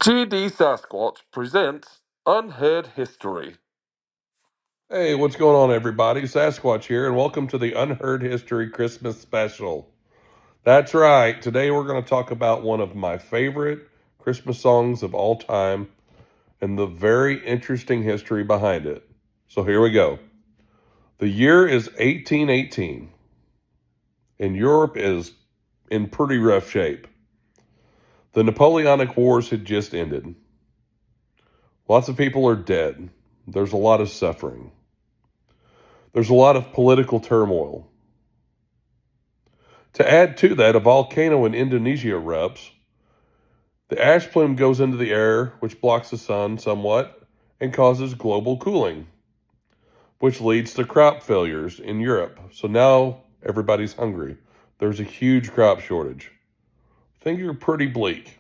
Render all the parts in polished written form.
GD Sasquatch presents Unheard History. Hey, what's going on, everybody? Sasquatch here, and welcome to the Unheard History Christmas Special. That's right, today we're going to talk about one of my favorite Christmas songs of all time and the very interesting history behind it. So here we go. The year is 1818, and Europe is in pretty rough shape. The Napoleonic Wars had just ended. Lots of people are dead. There's a lot of suffering. There's a lot of political turmoil. To add to that, a volcano in Indonesia erupts. The ash plume goes into the air, which blocks the sun somewhat and causes global cooling, which leads to crop failures in Europe. So now everybody's hungry. There's a huge crop shortage. Things are pretty bleak.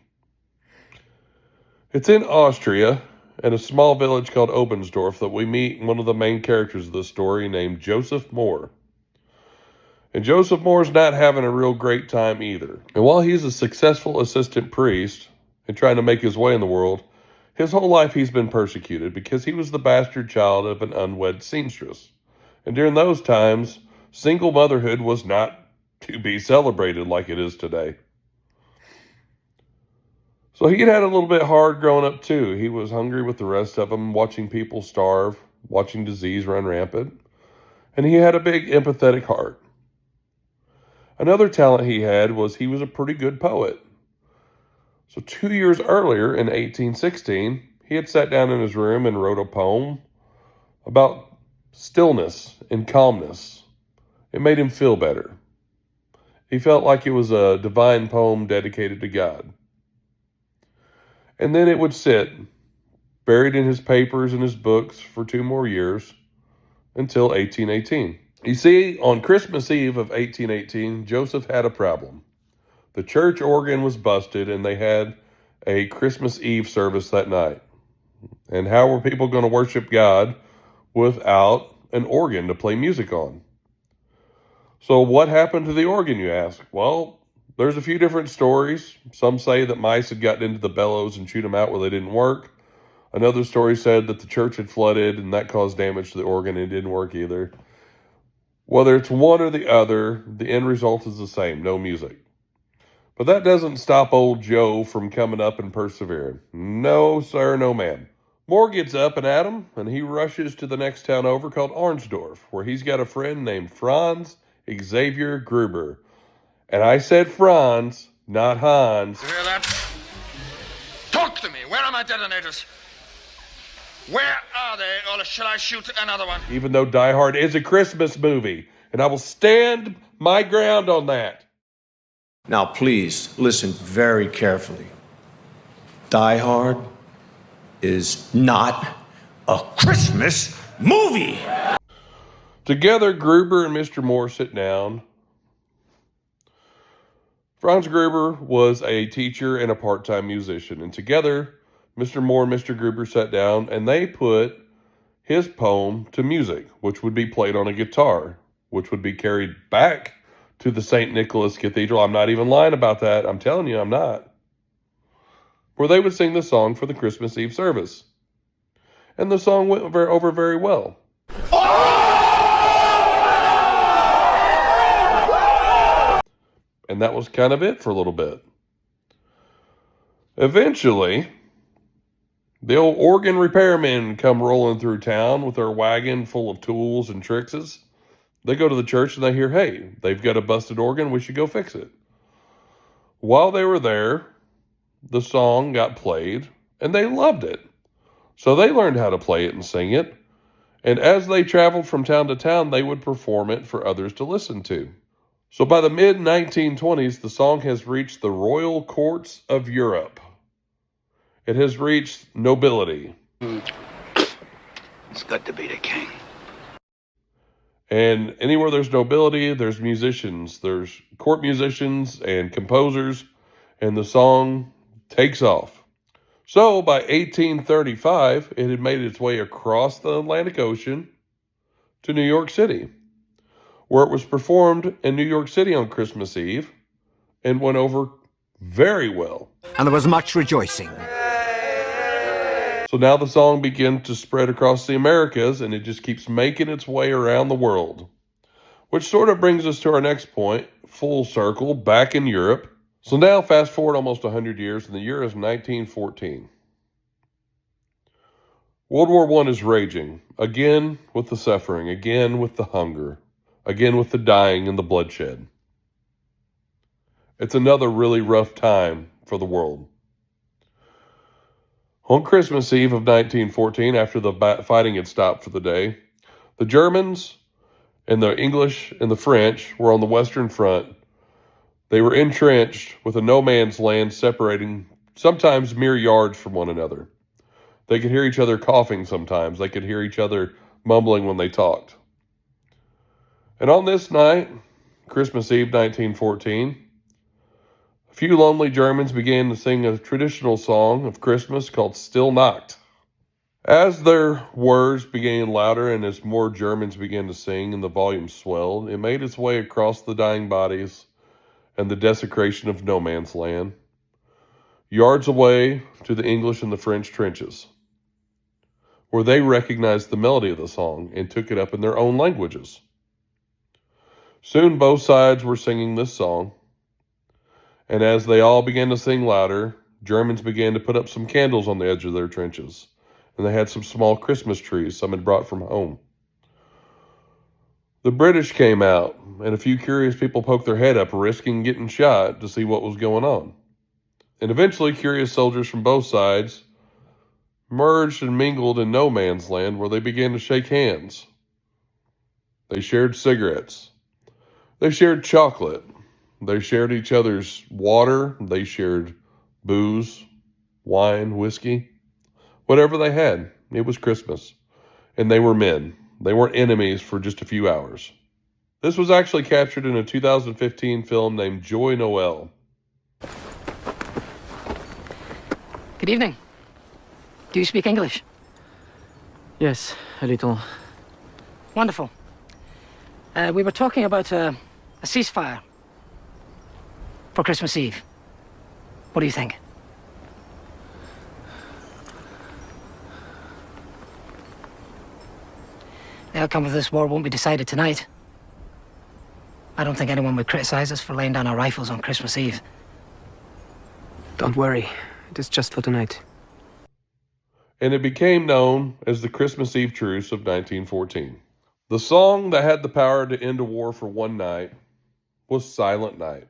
It's in Austria, in a small village called Oberndorf, that we meet one of the main characters of the story named Joseph Mohr. And Joseph Mohr's not having a real great time either. And while he's a successful assistant priest and trying to make his way in the world, his whole life he's been persecuted because he was the bastard child of an unwed seamstress. And during those times, single motherhood was not to be celebrated like it is today. So he had a little bit hard growing up too. He was hungry with the rest of them, watching people starve, watching disease run rampant. And he had a big empathetic heart. Another talent he had was he was a pretty good poet. So 2 years earlier, in 1816, he had sat down in his room and wrote a poem about stillness and calmness. It made him feel better. He felt like it was a divine poem dedicated to God. And then it would sit, buried in his papers and his books for 2 more years, until 1818. You see, on Christmas Eve of 1818, Joseph had a problem. The church organ was busted, and they had a Christmas Eve service that night. And how were people going to worship God without an organ to play music on? So what happened to the organ, you ask? Well, there's a few different stories. Some say that mice had gotten into the bellows and chewed them out where they didn't work. Another story said that the church had flooded and that caused damage to the organ and it didn't work either. Whether it's one or the other, the end result is the same, no music. But that doesn't stop old Joe from coming up and persevering. No, sir, no, ma'am. Mohr gets up and at him, and he rushes to the next town over called Auberndorf, where he's got a friend named Franz Xavier Gruber. And I said Franz, not Hans. You hear that? Talk to me. Where are my detonators? Where are they, or shall I shoot another one? Even though Die Hard is a Christmas movie, and I will stand my ground on that. Now, please listen very carefully. Die Hard is not a Christmas movie. Together, Gruber and Mr. Mohr sit down. Franz Gruber was a teacher and a part-time musician, and together, Mr. Mohr and Mr. Gruber sat down, and they put his poem to music, which would be played on a guitar, which would be carried back to the St. Nicholas Cathedral. I'm not even lying about that. I'm telling you, I'm not. Where they would sing the song for the Christmas Eve service. And the song went over very well. And that was kind of it for a little bit. Eventually, the old organ repairmen come rolling through town with their wagon full of tools and tricks. They go to the church and they hear, hey, they've got a busted organ, we should go fix it. While they were there, the song got played and they loved it. So they learned how to play it and sing it. And as they traveled from town to town, they would perform it for others to listen to. So by the mid-1920s, the song has reached the royal courts of Europe. It has reached nobility. It's good to be the king. And anywhere there's nobility, there's musicians. There's court musicians and composers, and the song takes off. So by 1835, it had made its way across the Atlantic Ocean to New York City, where it was performed in New York City on Christmas Eve and went over very well. And there was much rejoicing. So now the song begins to spread across the Americas, and it just keeps making its way around the world. Which sort of brings us to our next point, full circle, back in Europe. So now fast forward almost 100 years, and the year is 1914. World War I is raging, again with the suffering, again with the hunger, again with the dying and the bloodshed. It's another really rough time for the world. On Christmas Eve of 1914, after the fighting had stopped for the day, the Germans and the English and the French were on the Western Front. They were entrenched with a no man's land separating sometimes mere yards from one another. They could hear each other coughing sometimes. They could hear each other mumbling when they talked. And on this night, Christmas Eve 1914, a few lonely Germans began to sing a traditional song of Christmas called Stille Nacht. As their words began louder and as more Germans began to sing and the volume swelled, it made its way across the dying bodies and the desecration of no man's land, yards away to the English and the French trenches, where they recognized the melody of the song and took it up in their own languages. Soon both sides were singing this song, and as they all began to sing louder, Germans began to put up some candles on the edge of their trenches, and they had some small Christmas trees some had brought from home. The British came out, and a few curious people poked their head up, risking getting shot to see what was going on. And eventually, curious soldiers from both sides merged and mingled in no man's land, where they began to shake hands. They shared cigarettes. They shared chocolate. They shared each other's water. They shared booze, wine, whiskey, whatever they had. It was Christmas. And they were men. They weren't enemies for just a few hours. This was actually captured in a 2015 film named Joy Noel. Good evening. Do you speak English? Yes, a little. Wonderful. We were talking about a ceasefire for Christmas Eve. What do you think? The outcome of this war won't be decided tonight. I don't think anyone would criticize us for laying down our rifles on Christmas Eve. Don't worry. It is just for tonight. And it became known as the Christmas Eve Truce of 1914. The song that had the power to end a war for one night was Silent Night.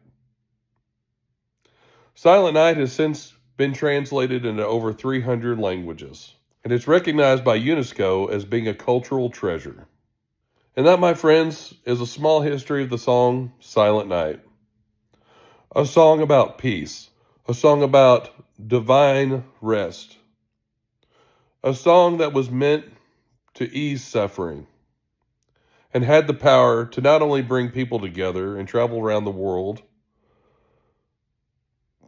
Silent Night has since been translated into over 300 languages, and it's recognized by UNESCO as being a cultural treasure. And that, my friends, is a small history of the song Silent Night. A song about peace, a song about divine rest, a song that was meant to ease suffering and had the power to not only bring people together and travel around the world,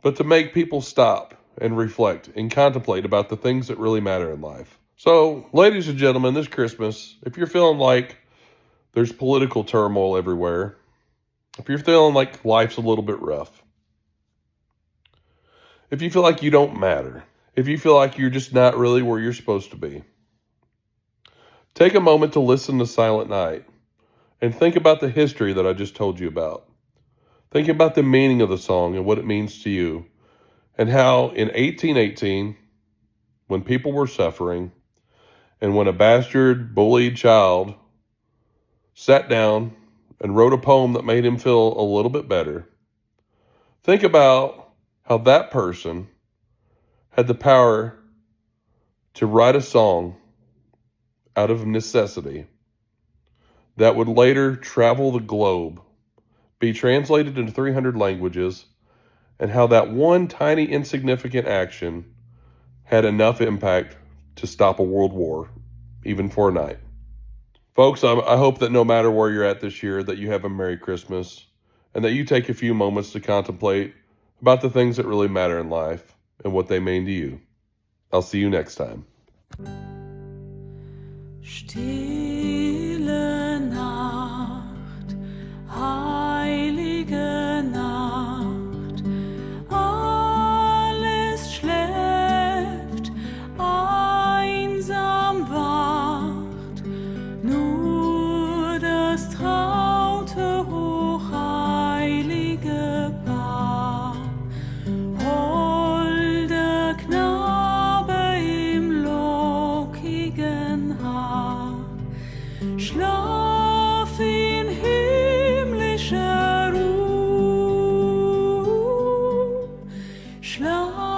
but to make people stop and reflect and contemplate about the things that really matter in life. So, ladies and gentlemen, this Christmas, if you're feeling like there's political turmoil everywhere, if you're feeling like life's a little bit rough, if you feel like you don't matter, if you feel like you're just not really where you're supposed to be, take a moment to listen to Silent Night and think about the history that I just told you about. Think about the meaning of the song and what it means to you, and how in 1818, when people were suffering, and when a bastard, bullied child sat down and wrote a poem that made him feel a little bit better, think about how that person had the power to write a song out of necessity that would later travel the globe, be translated into 300 languages, and how that one tiny insignificant action had enough impact to stop a world war, even for a night. Folks, I hope that no matter where you're at this year, that you have a Merry Christmas, and that you take a few moments to contemplate about the things that really matter in life and what they mean to you. I'll see you next time. Stille Nacht, heilige Nacht, alles schläft, Nacht. Schlaf in himmlischer Ruhe. Schlaf